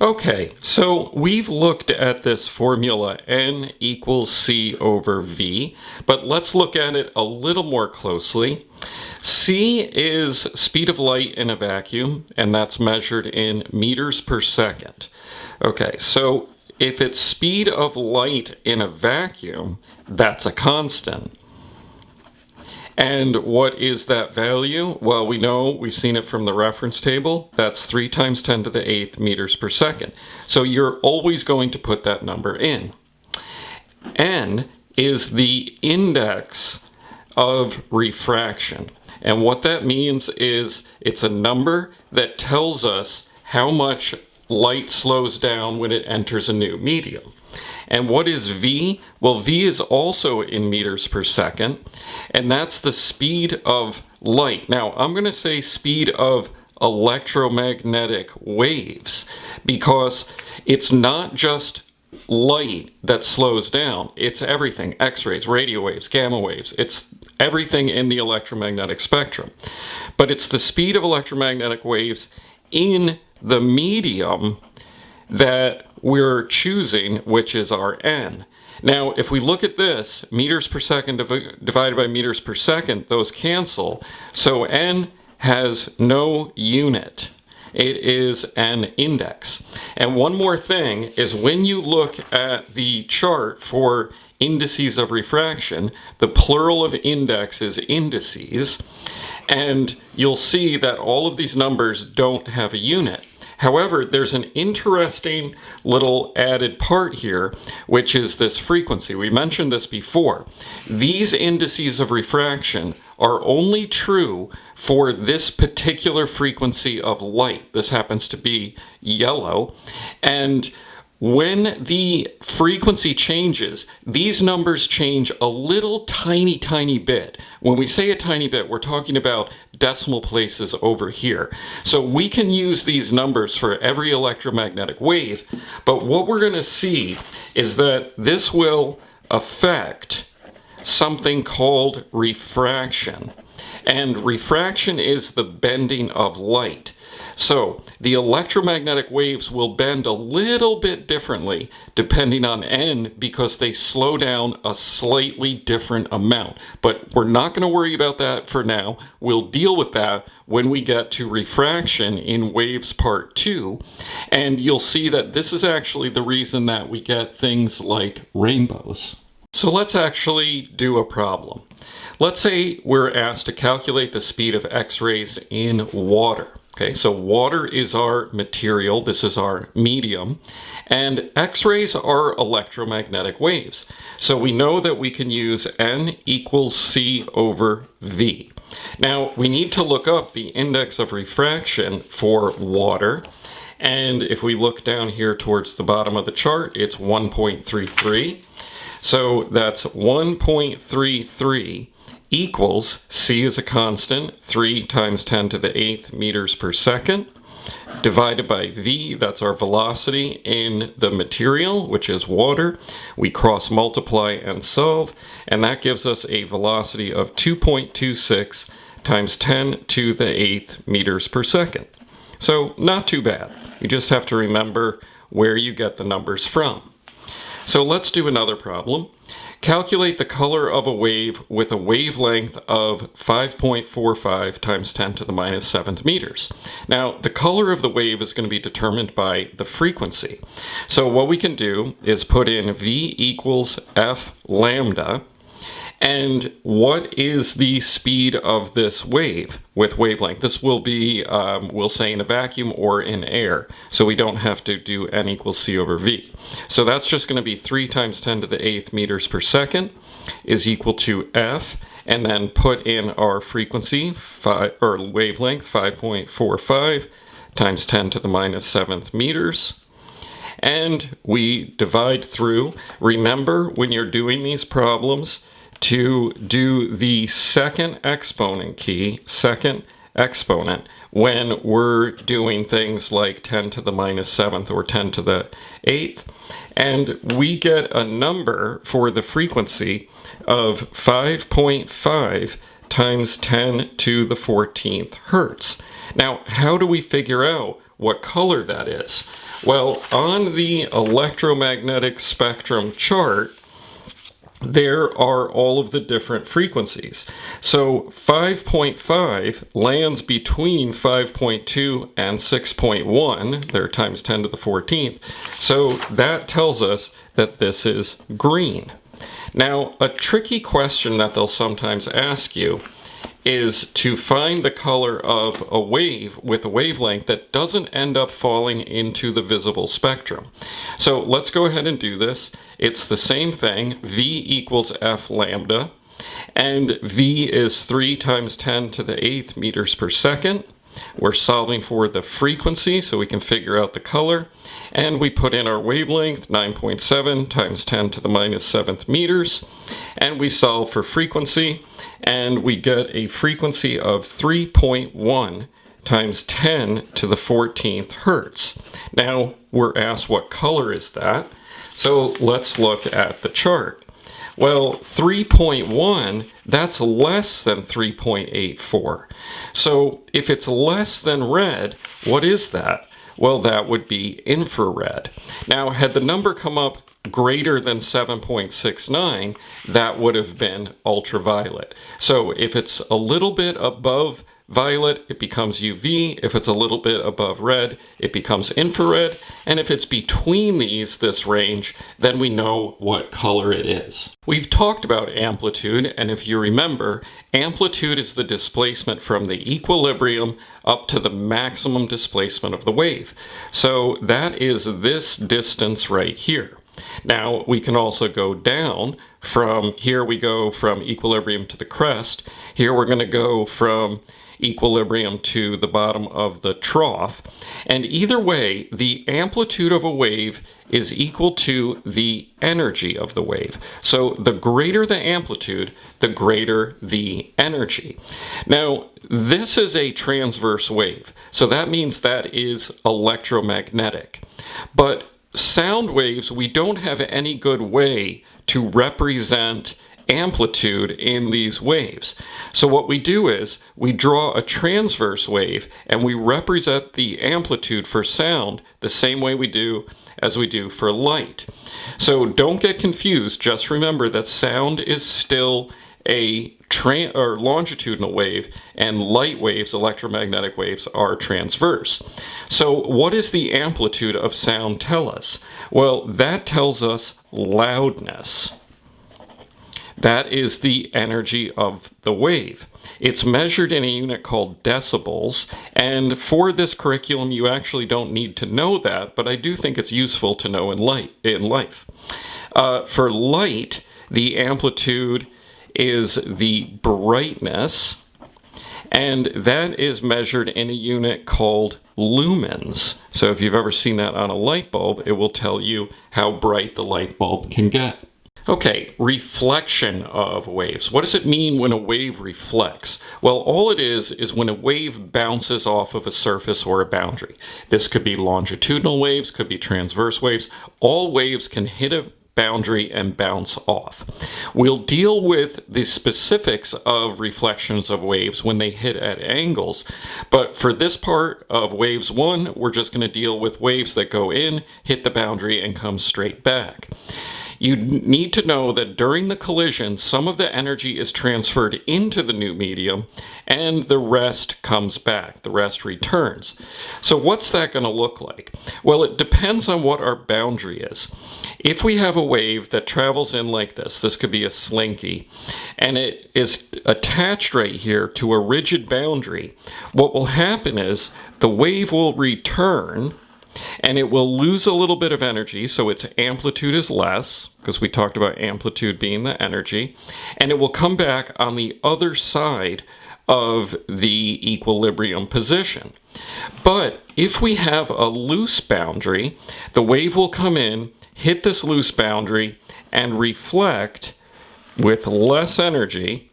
Okay, so we've looked at this formula N equals C over V, but let's look at it a little more closely. C is speed of light in a vacuum, and that's measured in meters per second. Okay, so if it's speed of light in a vacuum, that's a constant. And what is that value? Well, we know, we've seen it from the reference table. That's 3 times 10 to the 8th meters per second. So you're always going to put that number in. N is the index of refraction. And what that means is it's a number that tells us how much light slows down when it enters a new medium. And what is V? Well, V is also in meters per second, and that's the speed of light. Now, I'm going to say speed of electromagnetic waves because it's not just light that slows down. It's everything. X-rays, radio waves, gamma waves. It's everything in the electromagnetic spectrum. But it's the speed of electromagnetic waves in the medium that we're choosing, which is our N. Now, if we look at this, meters per second divided by meters per second, those cancel. So N has no unit. It is an index. And one more thing is when you look at the chart for indices of refraction, the plural of index is indices, and you'll see that all of these numbers don't have a unit. However, there's an interesting little added part here, which is this frequency. We mentioned this before. These indices of refraction are only true for this particular frequency of light. This happens to be yellow. And when the frequency changes, these numbers change a little tiny bit. When we say a tiny bit, we're talking about decimal places over here. So we can use these numbers for every electromagnetic wave, but what we're going to see is that this will affect something called refraction. And refraction is the bending of light. So the electromagnetic waves will bend a little bit differently depending on N because they slow down a slightly different amount. But we're not going to worry about that for now. We'll deal with that when we get to refraction in waves part 2. And you'll see that this is actually the reason that we get things like rainbows. So let's actually do a problem. Let's say we're asked to calculate the speed of X-rays in water. Okay, so water is our material, this is our medium, and X-rays are electromagnetic waves. So we know that we can use N equals C over V. Now, we need to look up the index of refraction for water, and if we look down here towards the bottom of the chart, it's 1.33. So that's 1.33 equals, C is a constant, 3 times 10 to the 8th meters per second, divided by V, that's our velocity in the material, which is water. We cross multiply and solve, and that gives us a velocity of 2.26 times 10 to the 8th meters per second. So not too bad. You just have to remember where you get the numbers from. So let's do another problem. Calculate the color of a wave with a wavelength of 5.45 times 10 to the minus 7th meters. Now, the color of the wave is going to be determined by the frequency. So what we can do is put in V equals F lambda. And what is the speed of this wave with wavelength? This will be, we'll say in a vacuum or in air. So we don't have to do N equals C over V. So that's just going to be 3 times 10 to the 8th meters per second is equal to F. And then put in our frequency, or wavelength, 5.45 times 10 to the minus 7th meters. And we divide through. Remember, when you're doing these problems, to do the second exponent key, second exponent, when we're doing things like 10 to the minus 7th or 10 to the 8th. And we get a number for the frequency of 5.5 times 10 to the 14th hertz. Now, how do we figure out what color that is? Well, on the electromagnetic spectrum chart, there are all of the different frequencies. So 5.5 lands between 5.2 and 6.1. They're times 10 to the 14th. So that tells us that this is green. Now, a tricky question that they'll sometimes ask you is to find the color of a wave with a wavelength that doesn't end up falling into the visible spectrum. So let's go ahead and do this. It's the same thing, V equals F lambda, and V is 3 times 10 to the 8th meters per second. We're solving for the frequency so we can figure out the color, and we put in our wavelength, 9.7 times 10 to the minus 7th meters, and we solve for frequency, and we get a frequency of 3.1 times 10 to the 14th hertz. Now we're asked what color is that, so let's look at the chart. Well, 3.1, that's less than 3.84. So if it's less than red, what is that? Well, that would be infrared. Now, had the number come up greater than 7.69, that would have been ultraviolet. So if it's a little bit above violet, it becomes UV. If it's a little bit above red, it becomes infrared. And if it's between this range, then we know what color it is. We've talked about amplitude, and if you remember, amplitude is the displacement from the equilibrium up to the maximum displacement of the wave. So that is this distance right here. Now, we can also go down from here. We go from equilibrium to the crest. Here we're going to go from equilibrium to the bottom of the trough. And either way, the amplitude of a wave is equal to the energy of the wave. So the greater the amplitude, the greater the energy. Now, this is a transverse wave. So that means that is electromagnetic. But sound waves, we don't have any good way to represent amplitude in these waves. So what we do is we draw a transverse wave and we represent the amplitude for sound the same way we do as we do for light. So don't get confused. Just remember that sound is still a longitudinal wave, and light waves, electromagnetic waves, are transverse. So what does the amplitude of sound tell us? Well, that tells us loudness. That is the energy of the wave. It's measured in a unit called decibels, and for this curriculum you actually don't need to know that, but I do think it's useful to know in life. For light, the amplitude is the brightness, and that is measured in a unit called lumens. So if you've ever seen that on a light bulb, it will tell you how bright the light bulb can get. Okay, reflection of waves. What does it mean when a wave reflects? Well, all it is when a wave bounces off of a surface or a boundary. This could be longitudinal waves, could be transverse waves. All waves can hit a boundary and bounce off. We'll deal with the specifics of reflections of waves when they hit at angles, but for this part of waves 1, we're just going to deal with waves that go in, hit the boundary, and come straight back. You need to know that during the collision, some of the energy is transferred into the new medium and the rest comes back, the rest returns. So what's that going to look like? Well, it depends on what our boundary is. If we have a wave that travels in like this could be a slinky, and it is attached right here to a rigid boundary, what will happen is the wave will return and it will lose a little bit of energy, so its amplitude is less, because we talked about amplitude being the energy, and it will come back on the other side of the equilibrium position. But if we have a loose boundary, the wave will come in, hit this loose boundary, and reflect with less energy,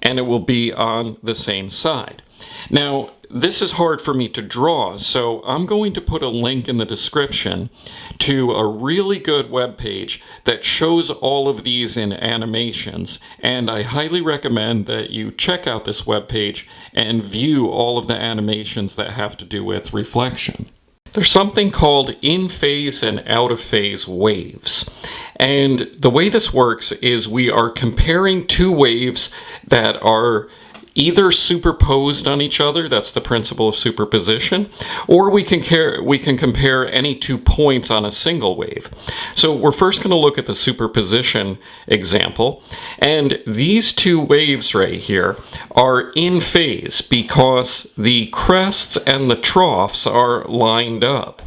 and it will be on the same side. Now, this is hard for me to draw, so I'm going to put a link in the description to a really good web page that shows all of these in animations, and I highly recommend that you check out this web page and view all of the animations that have to do with reflection. There's something called in-phase and out-of-phase waves. And the way this works is we are comparing two waves that are either superposed on each other, that's the principle of superposition, or we can compare any 2 points on a single wave. So we're first going to look at the superposition example, and these two waves right here are in phase because the crests and the troughs are lined up.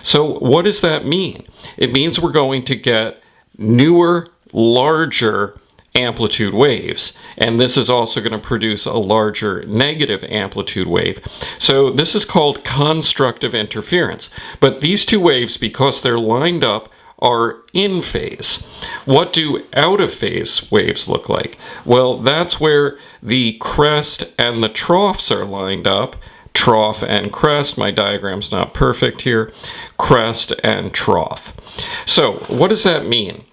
So what does that mean? It means we're going to get newer, larger amplitude waves, and this is also going to produce a larger negative amplitude wave. So this is called constructive interference. But these two waves, because they're lined up, are in phase. What do out of phase waves look like? Well, that's where the crest and the troughs are lined up. Trough and crest, my diagram's not perfect here, crest and trough. So what does that mean?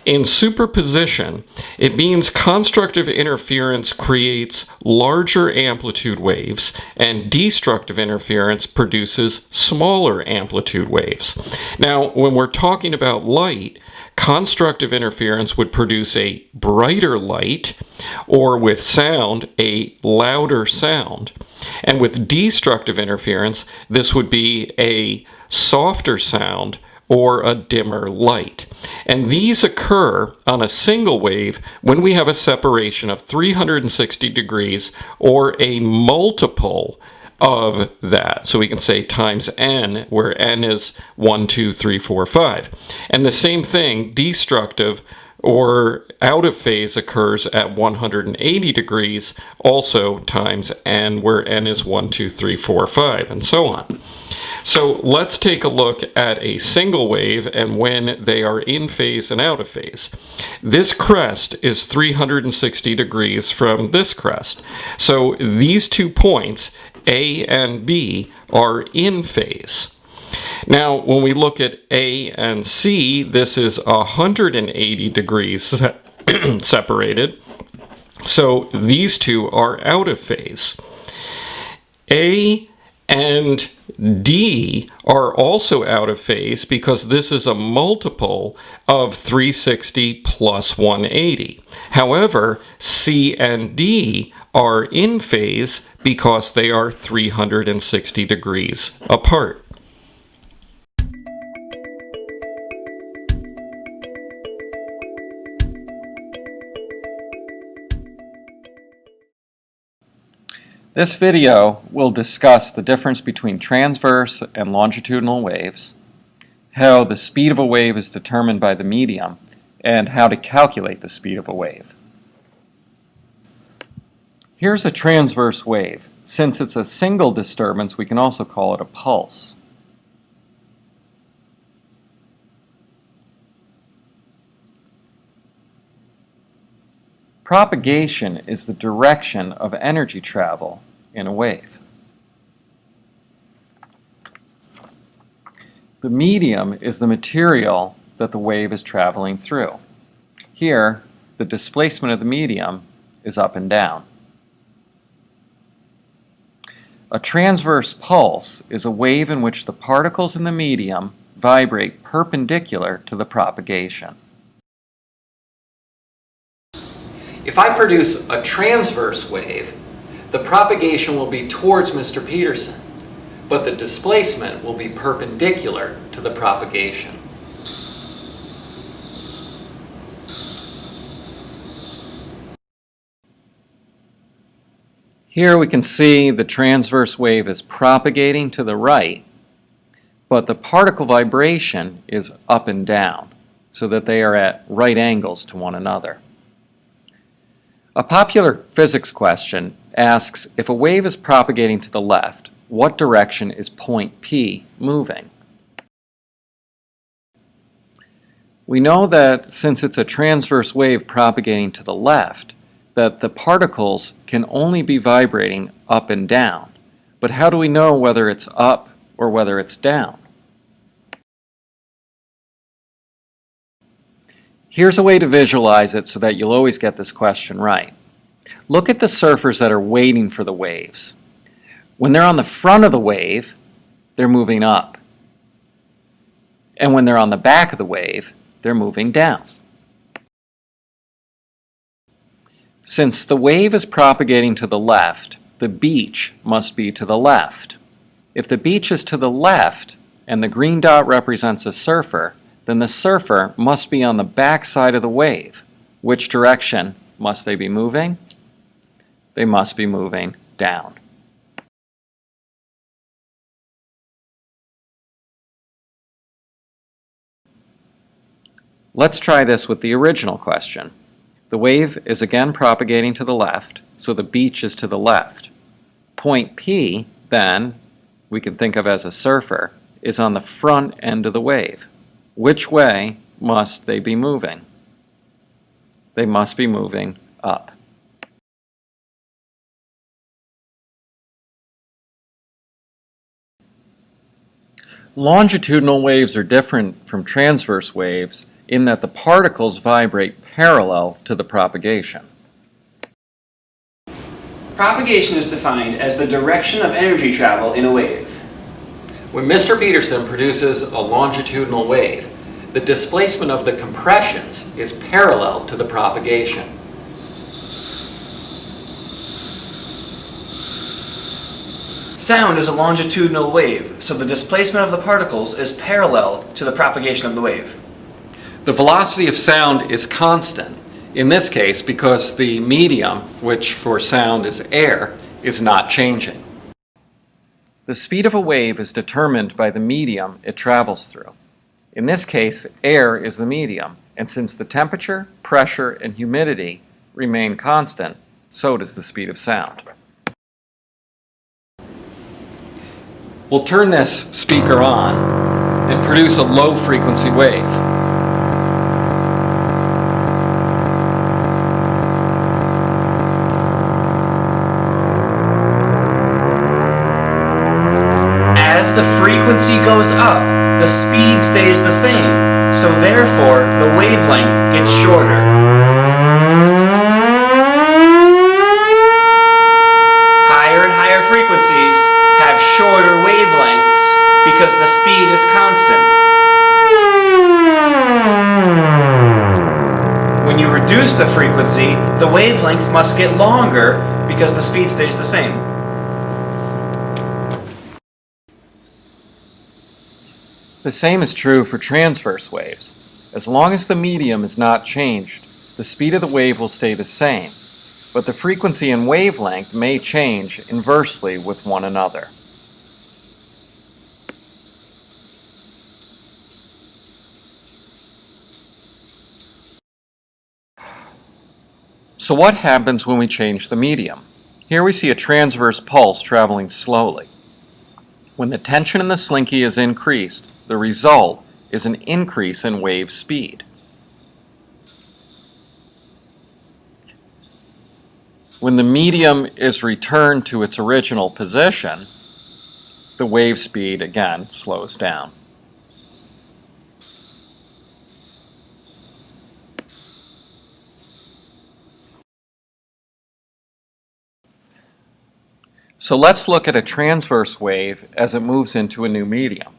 In superposition, it means constructive interference creates larger amplitude waves and destructive interference produces smaller amplitude waves. Now, when we're talking about light, constructive interference would produce a brighter light, or with sound, a louder sound. And with destructive interference, this would be a softer sound or a dimmer light. And these occur on a single wave when we have a separation of 360 degrees or a multiple of that. So we can say times n, where n is 1, 2, 3, 4, 5. And the same thing, destructive or out of phase, occurs at 180 degrees, also times n, where n is 1, 2, 3, 4, 5, and so on. So let's take a look at a single wave and when they are in phase and out of phase. This crest is 360 degrees from this crest. So these 2 points, A and B, are in phase. Now, when we look at A and C, this is 180 degrees separated. So these two are out of phase. A and D are also out of phase because this is a multiple of 360 plus 180. However, C and D are in phase because they are 360 degrees apart. This video will discuss the difference between transverse and longitudinal waves, how the speed of a wave is determined by the medium, and how to calculate the speed of a wave. Here's a transverse wave. Since it's a single disturbance, we can also call it a pulse. Propagation is the direction of energy travel in a wave. The medium is the material that the wave is traveling through. Here, the displacement of the medium is up and down. A transverse pulse is a wave in which the particles in the medium vibrate perpendicular to the propagation. If I produce a transverse wave, the propagation will be towards Mr. Peterson, but the displacement will be perpendicular to the propagation. Here we can see the transverse wave is propagating to the right, but the particle vibration is up and down, so that they are at right angles to one another. A popular physics question asks, if a wave is propagating to the left, what direction is point P moving? We know that since it's a transverse wave propagating to the left, that the particles can only be vibrating up and down, But how do we know whether it's up or whether it's down? Here's a way to visualize it so that you'll always get this question right. Look at the surfers that are waiting for the waves. When they're on the front of the wave, they're moving up. And when they're on the back of the wave, they're moving down. Since the wave is propagating to the left, the beach must be to the left. If the beach is to the left and the green dot represents a surfer, then the surfer must be on the back side of the wave. Which direction must they be moving? They must be moving down. Let's try this with the original question. The wave is again propagating to the left, so the beach is to the left. Point P, then, we can think of as a surfer, is on the front end of the wave. Which way must they be moving? They must be moving up. Longitudinal waves are different from transverse waves in that the particles vibrate parallel to the propagation. Propagation is defined as the direction of energy travel in a wave. When Mr. Peterson produces a longitudinal wave, the displacement of the compressions is parallel to the propagation. Sound is a longitudinal wave, so the displacement of the particles is parallel to the propagation of the wave. The velocity of sound is constant, in this case because the medium, which for sound is air, is not changing. The speed of a wave is determined by the medium it travels through. In this case, air is the medium, and since the temperature, pressure, and humidity remain constant, so does the speed of sound. We'll turn this speaker on and produce a low-frequency wave. As the frequency goes up, the speed stays the same, so therefore the wavelength gets shorter. Higher and higher frequencies have shorter wavelengths because the speed is constant. When you reduce the frequency, the wavelength must get longer because the speed stays the same. The same is true for transverse waves. As long as the medium is not changed, the speed of the wave will stay the same, but the frequency and wavelength may change inversely with one another. So what happens when we change the medium? Here we see a transverse pulse traveling slowly. When the tension in the slinky is increased, the result is an increase in wave speed. When the medium is returned to its original position, the wave speed again slows down. So let's look at a transverse wave as it moves into a new medium.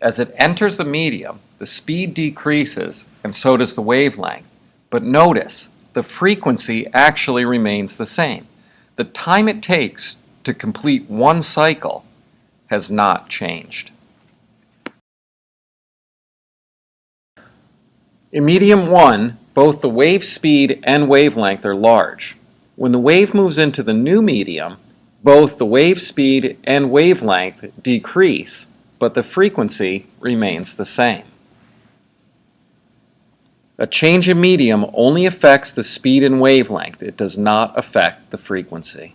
As it enters the medium, the speed decreases and so does the wavelength. But notice, the frequency actually remains the same. The time it takes to complete one cycle has not changed. In medium 1, both the wave speed and wavelength are large. When the wave moves into the new medium, both the wave speed and wavelength decrease, but the frequency remains the same. A change in medium only affects the speed and wavelength. It does not affect the frequency.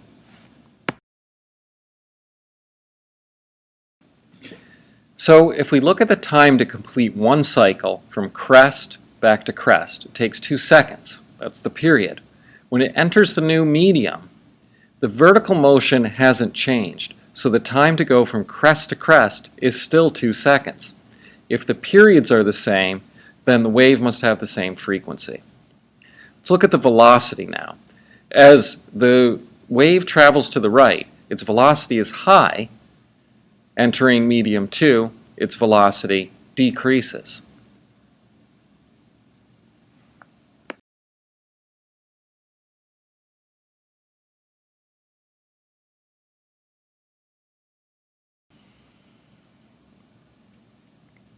So if we look at the time to complete one cycle from crest back to crest, it takes 2 seconds. That's the period. When it enters the new medium, the vertical motion hasn't changed, so the time to go from crest to crest is still 2 seconds. If the periods are the same, then the wave must have the same frequency. Let's look at the velocity now. As the wave travels to the right, its velocity is high. Entering medium 2, its velocity decreases.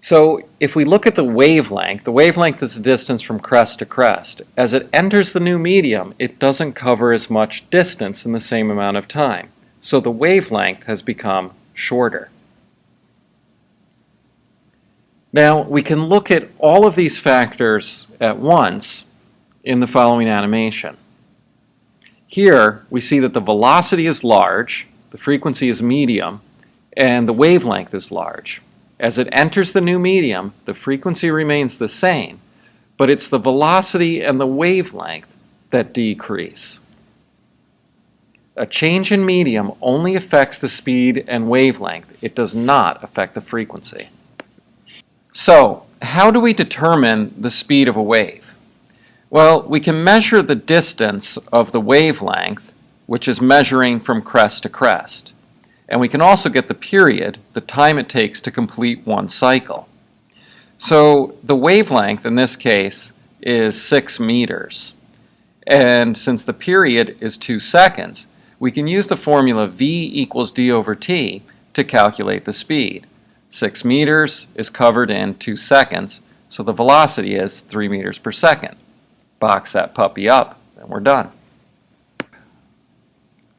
So if we look at the wavelength is the distance from crest to crest. As it enters the new medium, it doesn't cover as much distance in the same amount of time. So the wavelength has become shorter. Now we can look at all of these factors at once in the following animation. Here we see that the velocity is large, the frequency is medium, and the wavelength is large. As it enters the new medium, the frequency remains the same, but it's the velocity and the wavelength that decrease. A change in medium only affects the speed and wavelength. It does not affect the frequency. So, how do we determine the speed of a wave? Well, we can measure the distance of the wavelength, which is measuring from crest to crest. And we can also get the period, the time it takes to complete one cycle. So the wavelength in this case is 6 meters. And since the period is 2 seconds, we can use the formula V equals d over t to calculate the speed. 6 meters is covered in 2 seconds, so the velocity is 3 meters per second. Box that puppy up, and we're done.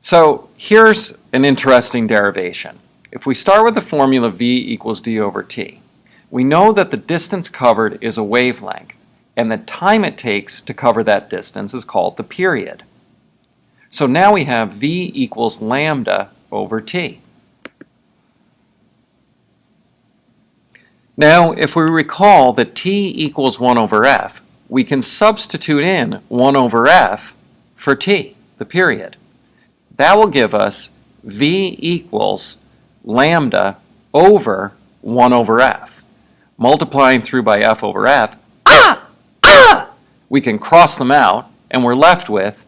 So here's an interesting derivation. If we start with the formula V equals d over t, we know that the distance covered is a wavelength, and the time it takes to cover that distance is called the period. So now we have V equals lambda over t. Now, if we recall that t equals 1 over f, we can substitute in 1 over f for t, the period. That will give us V equals lambda over 1 over f. Multiplying through by f over f, we can cross them out, and we're left with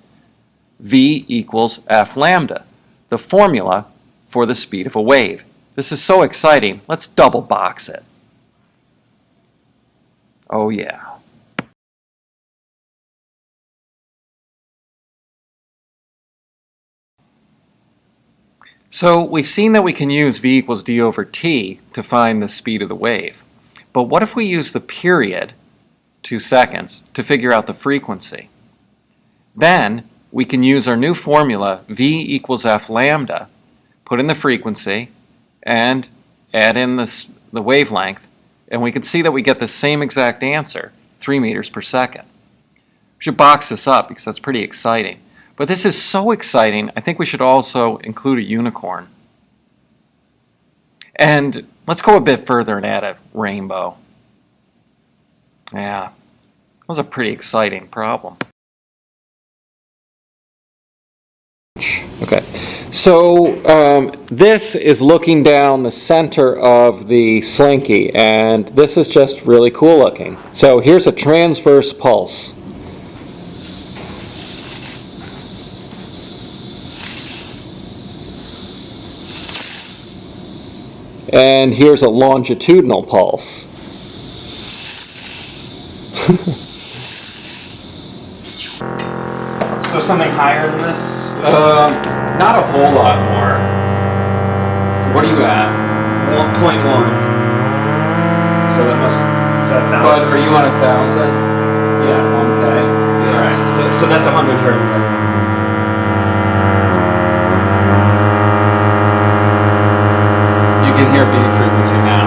V equals f lambda, the formula for the speed of a wave. This is so exciting. Let's double box it. Oh yeah. So we've seen that we can use V equals d over t to find the speed of the wave. But what if we use the period, 2 seconds, to figure out the frequency? Then we can use our new formula, V equals f lambda, put in the frequency, and add in the wavelength, and we can see that we get the same exact answer, 3 meters per second. We should box this up because that's pretty exciting. But this is so exciting, I think we should also include a unicorn. And let's go a bit further and add a rainbow. Yeah, that was a pretty exciting problem. Okay, so this is looking down the center of the slinky, and this is just really cool looking. So here's a transverse pulse. And here's a longitudinal pulse. So something higher than this? Not a whole lot more. What are you at? 1.1. So that must, is that 1,000? But are you on 1,000? Yeah, 1K. Yeah. Alright, so that's 100 hertz then. You can hear beat frequency now.